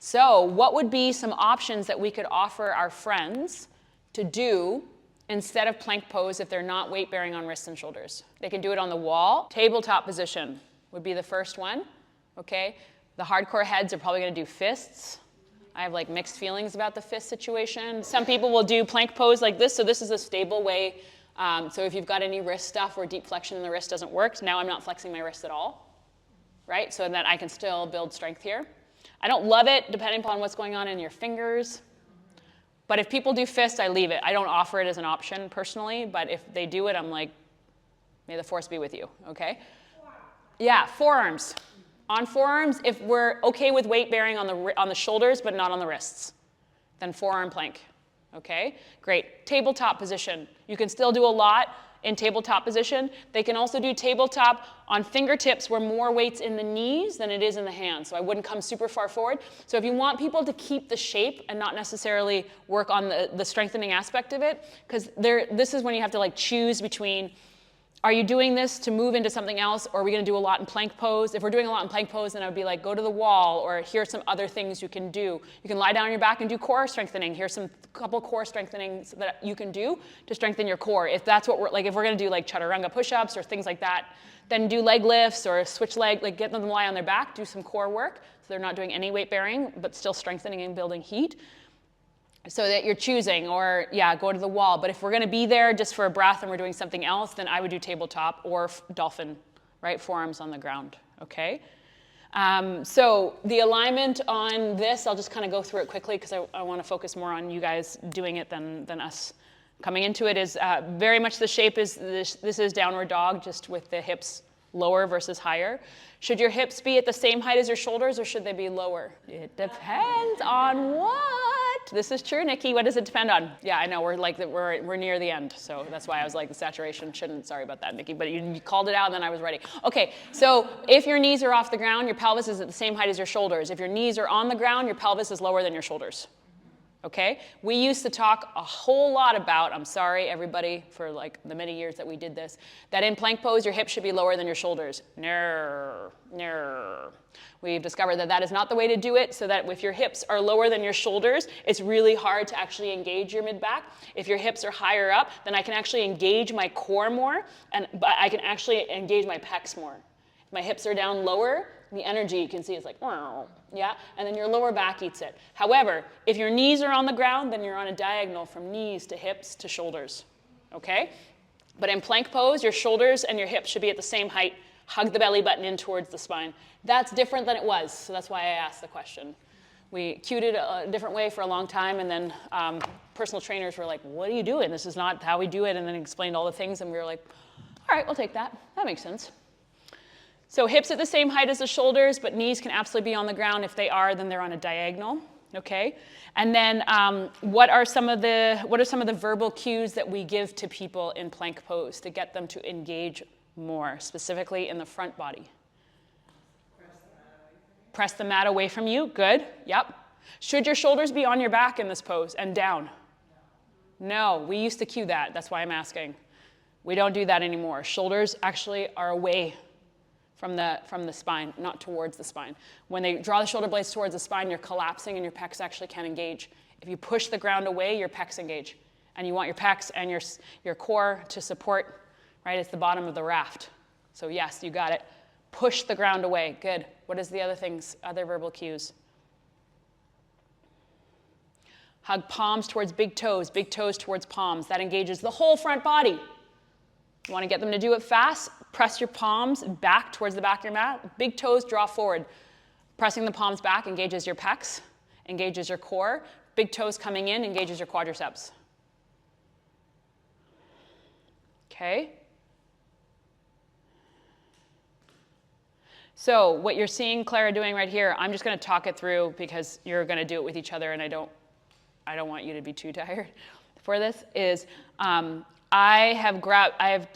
So what would be some options that we could offer our friends to do instead of plank pose if they're not weight bearing on wrists and shoulders? They can do it on the wall. Tabletop position would be the first one, okay? The hardcore heads are probably gonna do fists. I have like mixed feelings about the fist situation. Some people will do plank pose like this, so this is a stable way. So if you've got any wrist stuff where deep flexion in the wrist doesn't work, now I'm not flexing my wrist at all, right? So that I can still build strength here. I don't love it, depending upon what's going on in your fingers. But if people do fists, I leave it. I don't offer it as an option personally, but if they do it, I'm like, may the force be with you, okay? Yeah, forearms. On forearms, if we're okay with weight bearing on the shoulders, but not on the wrists, then forearm plank, okay? Great. Tabletop position. You can still do a lot in tabletop position. They can also do tabletop on fingertips where more weight's in the knees than it is in the hands. So I wouldn't come super far forward. So if you want people to keep the shape and not necessarily work on the strengthening aspect of it, because this is when you have to like choose between, are you doing this to move into something else, or are we going to do a lot in plank pose? If we're doing a lot in plank pose, then I would be like, go to the wall, or here's some other things you can do. You can lie down on your back and do core strengthening. Here's couple core strengthenings that you can do to strengthen your core. If that's what if we're going to do like chaturanga push-ups or things like that, then do leg lifts or switch leg, like get them to lie on their back, do some core work, so they're not doing any weight bearing, but still strengthening and building heat. So that you're choosing, or yeah, go to the wall. But if we're going to be there just for a breath and we're doing something else, then I would do tabletop or dolphin, right? Forearms on the ground, okay? So the alignment on this, I'll just kind of go through it quickly because I want to focus more on you guys doing it than us coming into it. Is very much the shape is, this is downward dog, just with the hips lower versus higher. Should your hips be at the same height as your shoulders, or should they be lower? It depends on what? This is true, Nikki. What does it depend on? Yeah, I know, we're near the end, so that's why I was like, the saturation shouldn't, sorry about that, Nikki, but you called it out and then I was ready. Okay, so if your knees are off the ground, your pelvis is at the same height as your shoulders. If your knees are on the ground, your pelvis is lower than your shoulders. Okay? We used to talk a whole lot about, I'm sorry everybody for like the many years that we did this, that in plank pose your hips should be lower than your shoulders. No. We've discovered that that is not the way to do it, so that if your hips are lower than your shoulders, it's really hard to actually engage your mid-back. If your hips are higher up, then I can actually engage my core more, but I can actually engage my pecs more. If my hips are down lower, the energy you can see is like, yeah, and then your lower back eats it. However, if your knees are on the ground, then you're on a diagonal from knees to hips to shoulders, okay? But in plank pose, your shoulders and your hips should be at the same height. Hug the belly button in towards the spine. That's different than it was, so that's why I asked the question. We cued it a different way for a long time, and then personal trainers were like, what are you doing? This is not how we do it, and then explained all the things, and we were like, all right, we'll take that. That makes sense. So hips at the same height as the shoulders, but knees can absolutely be on the ground. If they are, then they're on a diagonal, okay? And then what are some of the verbal cues that we give to people in plank pose to get them to engage more, specifically in the front body? Press the mat away from you. Good. Yep. Should your shoulders be on your back in this pose and down? No. We used to cue that. That's why I'm asking. We don't do that anymore. Shoulders actually are away from the spine, not towards the spine. When they draw the shoulder blades towards the spine, you're collapsing and your pecs actually can engage. If you push the ground away, your pecs engage. And you want your pecs and your core to support, right? It's the bottom of the raft. So yes, you got it. Push the ground away. Good. What is the other things, other verbal cues? Hug palms towards big toes towards palms. That engages the whole front body. You want to get them to do it fast? Press your palms back towards the back of your mat. Big toes draw forward. Pressing the palms back engages your pecs, engages your core. Big toes coming in engages your quadriceps. Okay? So what you're seeing Clara doing right here, I'm just going to talk it through because you're going to do it with each other, and I don't want you to be too tired for this, is I have